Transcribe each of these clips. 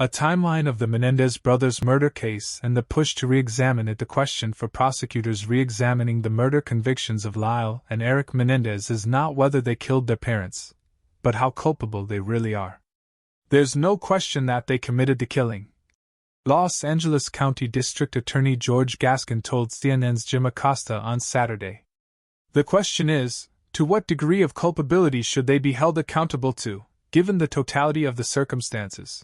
A timeline of the Menendez brothers' murder case and the push to re-examine it. The question for prosecutors re-examining the murder convictions of Lyle and Erik Menendez is not whether they killed their parents, but how culpable they really are. There's no question that they committed the killing. Los Angeles County District Attorney George Gascón told CNN's Jim Acosta on Saturday. The question is, to what degree of culpability should they be held accountable to, given the totality of the circumstances?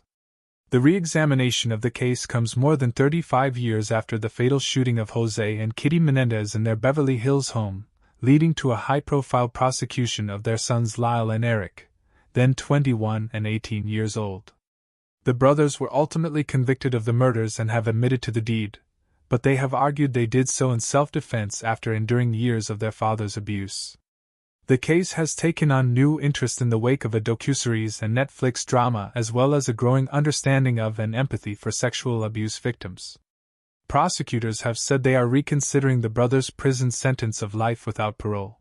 The re-examination of the case comes more than 35 years after the fatal shooting of Jose and Kitty Menendez in their Beverly Hills home, leading to a high-profile prosecution of their sons Lyle and Erik, then 21 and 18 years old. The brothers were ultimately convicted of the murders and have admitted to the deed, but they have argued they did so in self-defense after enduring years of their father's abuse. The case has taken on new interest in the wake of a docuseries and Netflix drama, as well as a growing understanding of and empathy for sexual abuse victims. Prosecutors have said they are reconsidering the brothers' prison sentence of life without parole.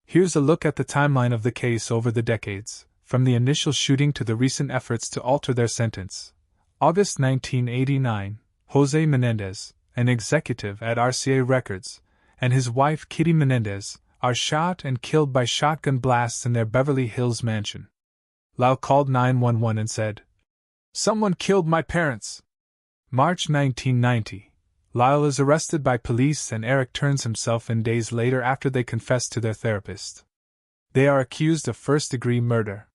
Here's a look at the timeline of the case over the decades, from the initial shooting to the recent efforts to alter their sentence. August 1989, Jose Menendez, an executive at RCA Records, and his wife Kitty Menendez, are shot and killed by shotgun blasts in their Beverly Hills mansion. Lyle called 911 and said, "Someone killed my parents." March 1990. Lyle is arrested by police and Erik turns himself in days later after they confess to their therapist. They are accused of first-degree murder.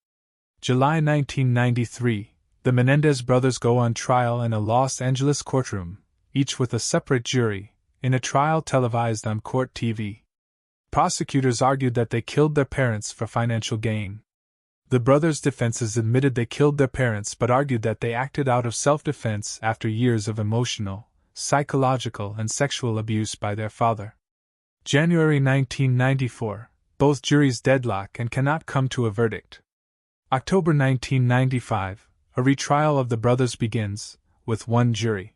July 1993. The Menendez brothers go on trial in a Los Angeles courtroom, each with a separate jury, in a trial televised on Court TV. Prosecutors argued that they killed their parents for financial gain. The brothers' defenses admitted they killed their parents but argued that they acted out of self-defense after years of emotional, psychological, and sexual abuse by their father. January 1994. Both juries deadlock and cannot come to a verdict. October 1995. A retrial of the brothers begins, with one jury.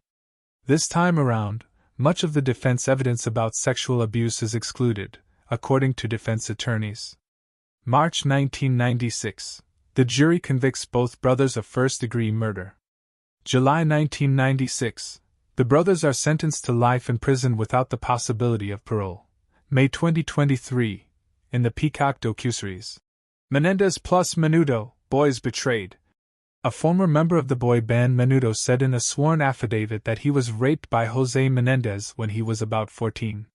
This time around, much of the defense evidence about sexual abuse is excluded, according to defense attorneys. March 1996. The jury convicts both brothers of first-degree murder. July 1996. The brothers are sentenced to life in prison without the possibility of parole. May 2023. In the Peacock docuseries, Menendez plus Menudo, Boys Betrayed. A former member of the boy band Menudo said in a sworn affidavit that he was raped by Jose Menendez when he was about 14.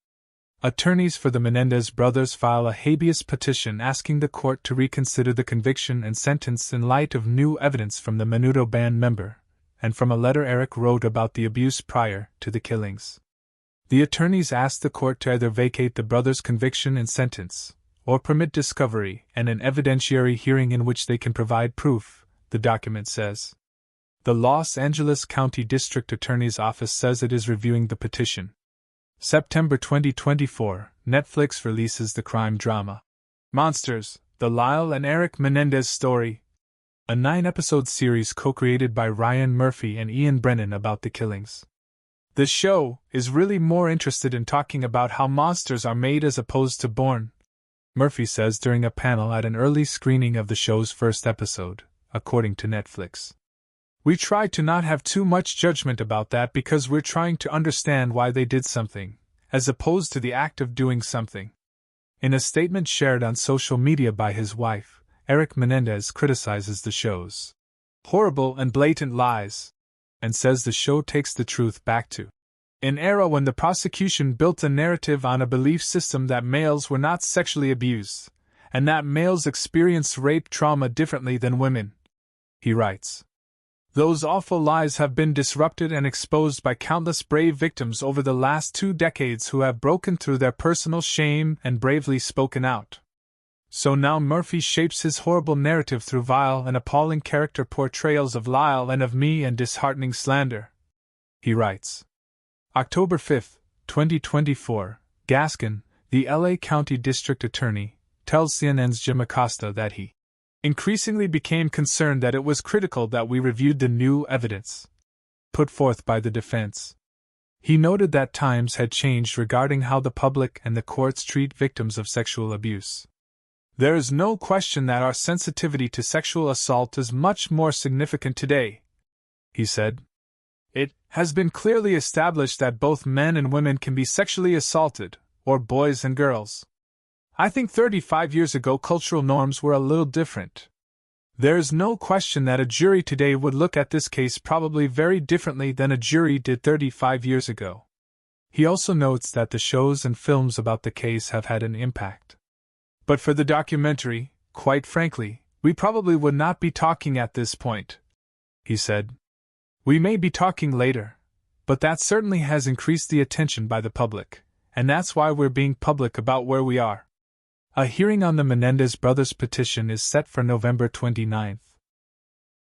Attorneys for the Menendez brothers file a habeas petition asking the court to reconsider the conviction and sentence in light of new evidence from the Menudo band member, and from a letter Erik wrote about the abuse prior to the killings. The attorneys asked the court to either vacate the brothers' conviction and sentence, or permit discovery and an evidentiary hearing in which they can provide proof, the document says. The Los Angeles County District Attorney's Office says it is reviewing the petition. September 2024, Netflix releases the crime drama Monsters, the Lyle and Erik Menendez story, a 9-episode series co-created by Ryan Murphy and Ian Brennan about the killings. The show is really more interested in talking about how monsters are made as opposed to born, Murphy says during a panel at an early screening of the show's first episode, according to Netflix. We try to not have too much judgment about that because we're trying to understand why they did something, as opposed to the act of doing something. In a statement shared on social media by his wife, Erik Menendez criticizes the show's horrible and blatant lies, and says the show takes the truth back to an era when the prosecution built a narrative on a belief system that males were not sexually abused, and that males experience rape trauma differently than women. He writes, "Those awful lies have been disrupted and exposed by countless brave victims over the last 2 decades who have broken through their personal shame and bravely spoken out. So now Murphy shapes his horrible narrative through vile and appalling character portrayals of Lyle and of me and disheartening slander," he writes. October 5, 2024, Gascón, the LA County District Attorney, tells CNN's Jim Acosta that he increasingly became concerned that it was critical that we reviewed the new evidence put forth by the defense. He noted that times had changed regarding how the public and the courts treat victims of sexual abuse. "There is no question that our sensitivity to sexual assault is much more significant today," he said. It has been clearly established that both men and women can be sexually assaulted, or boys and girls. I think 35 years ago cultural norms were a little different. There is no question that a jury today would look at this case probably very differently than a jury did 35 years ago. He also notes that the shows and films about the case have had an impact. But for the documentary, quite frankly, we probably would not be talking at this point, he said. We may be talking later, but that certainly has increased the attention by the public, and that's why we're being public about where we are. A hearing on the Menendez brothers' petition is set for November 29th.